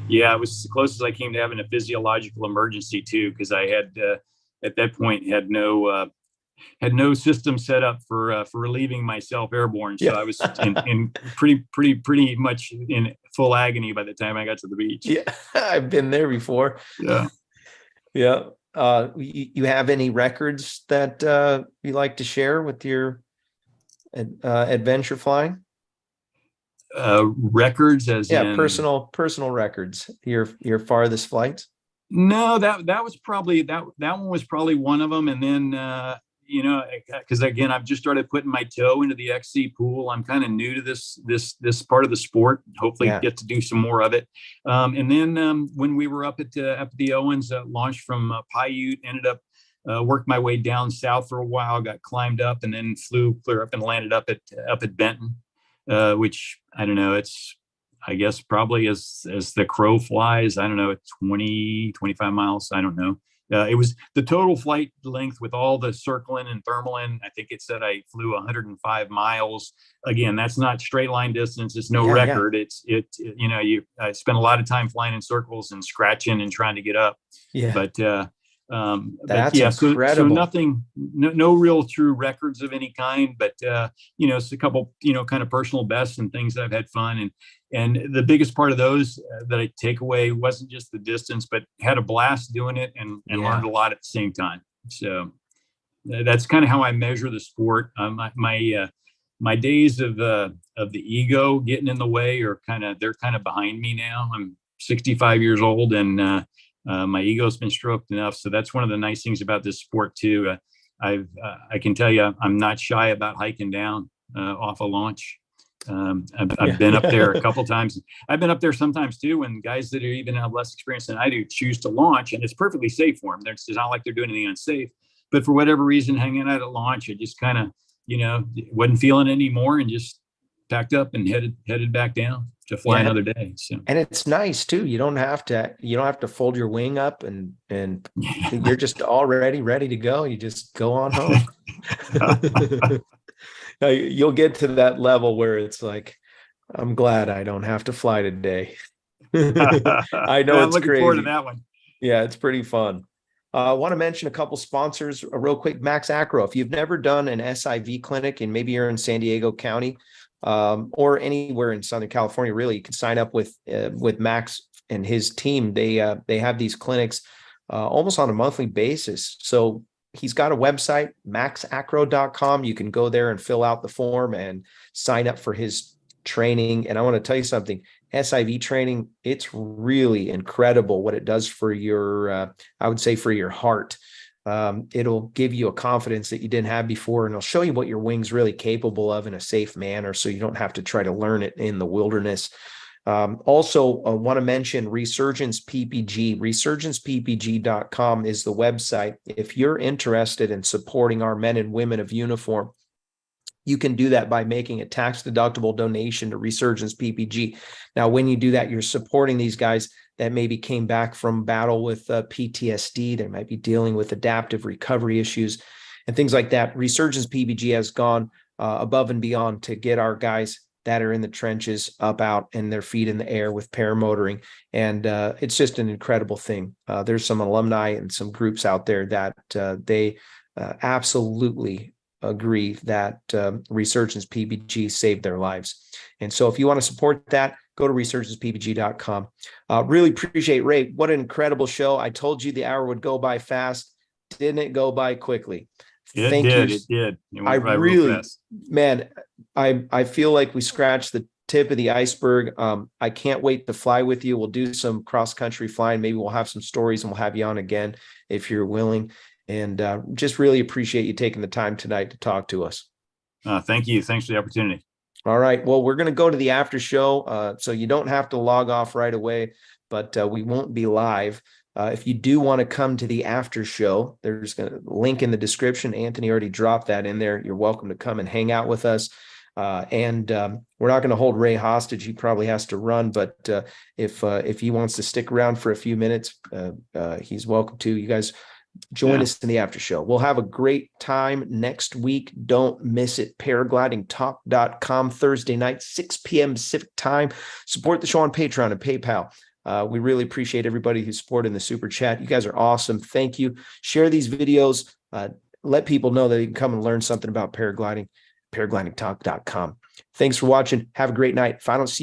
it was as close as I came to having a physiological emergency too, because I had at that point had no system set up for relieving myself airborne. So I was in pretty much in full agony by the time I got to the beach. Yeah, I've been there before. Yeah. Yeah. You have any records that you like to share with your adventure flying? Records as in personal records. Your farthest flights? No, that was probably that one was probably one of them. And then you know, because again, I've just started putting my toe into the XC pool. I'm kind of new to this part of the sport. Hopefully, Yeah. get to do some more of it. And then when we were up at the Owens, launched from Paiute, ended up worked my way down south for a while, got climbed up, and then flew clear up and landed up at Benton, which I don't know. It's I guess probably as the crow flies. I don't know, 20, 25 miles. I don't know. It was the total flight length with all the circling and thermaling. I think it said I flew 105 miles. Again, that's not straight line distance. It's no record. Yeah. You know, I spent a lot of time flying in circles and scratching and trying to get up. Yeah. But yeah, so nothing, no real true records of any kind, but you know, it's a couple, you know, kind of personal bests and things that I've had fun. And the biggest part of those that I take away wasn't just the distance, but had a blast doing it and learned a lot at the same time. So that's kind of how I measure the sport. My days of the ego getting in the way they're kind of behind me now. I'm 65 years old, and my ego's been stroked enough. So that's one of the nice things about this sport too. I can tell you, I'm not shy about hiking down off a launch. I've been up there a couple times. I've been up there sometimes too, when guys that are even have less experience than I do choose to launch, and it's perfectly safe for them. It's not like they're doing anything unsafe, but for whatever reason, hanging out at launch, I just kind of, you know, wasn't feeling it anymore and just packed up and headed back down to fly another day. So, and it's nice too. You don't have to fold your wing up and you're just already ready to go. You just go on home. You'll get to that level where it's like, I'm glad I don't have to fly today. I know I'm it's looking crazy. forward to that one. Yeah, it's pretty fun. I want to mention a couple sponsors real quick. Max Acro. If you've never done an SIV clinic and maybe you're in San Diego County or anywhere in Southern California, really, you can sign up with Max and his team. They have these clinics almost on a monthly basis. So he's got a website, maxacro.com. You can go there and fill out the form and sign up for his training. And I want to tell you something, SIV training, it's really incredible what it does for your, I would say for your heart. It'll give you a confidence that you didn't have before, and it'll show you what your wing's really capable of in a safe manner, so you don't have to try to learn it in the wilderness. Also, I want to mention Resurgence PPG. ResurgencePPG.com is the website. If you're interested in supporting our men and women of uniform, you can do that by making a tax-deductible donation to Resurgence PPG. Now, when you do that, you're supporting these guys that maybe came back from battle with PTSD. They might be dealing with adaptive recovery issues and things like that. Resurgence PPG has gone above and beyond to get our guys that are in the trenches up out and their feet in the air with paramotoring. And it's just an incredible thing. There's some alumni and some groups out there that they absolutely agree that Resurgence PPG saved their lives. And so if you want to support that, go to resurgencepppg.com. Really appreciate Ray. What an incredible show. I told you the hour would go by fast. Didn't it go by quickly? It did. I really, man, I feel like we scratched the tip of the iceberg. I can't wait to fly with you. We'll do some cross-country flying. Maybe we'll have some stories and we'll have you on again if you're willing. And just really appreciate you taking the time tonight to talk to us. Thank you. Thanks for the opportunity. All right. Well, we're going to go to the after show. So you don't have to log off right away, but we won't be live. If you do want to come to the after show, there's a link in the description. Anthony already dropped that in there. You're welcome to come and hang out with us. And we're not going to hold Ray hostage. He probably has to run, but if he wants to stick around for a few minutes, he's welcome to. You guys join us in the after show. We'll have a great time next week. Don't miss it. Paraglidingtalk.com, Thursday night, 6 p.m. Pacific time. Support the show on Patreon and PayPal. We really appreciate everybody who's supporting the super chat. You guys are awesome. Thank you. Share these videos. Let people know that you can come and learn something about paragliding. Paraglidingtalk.com. Thanks for watching. Have a great night. If I don't see you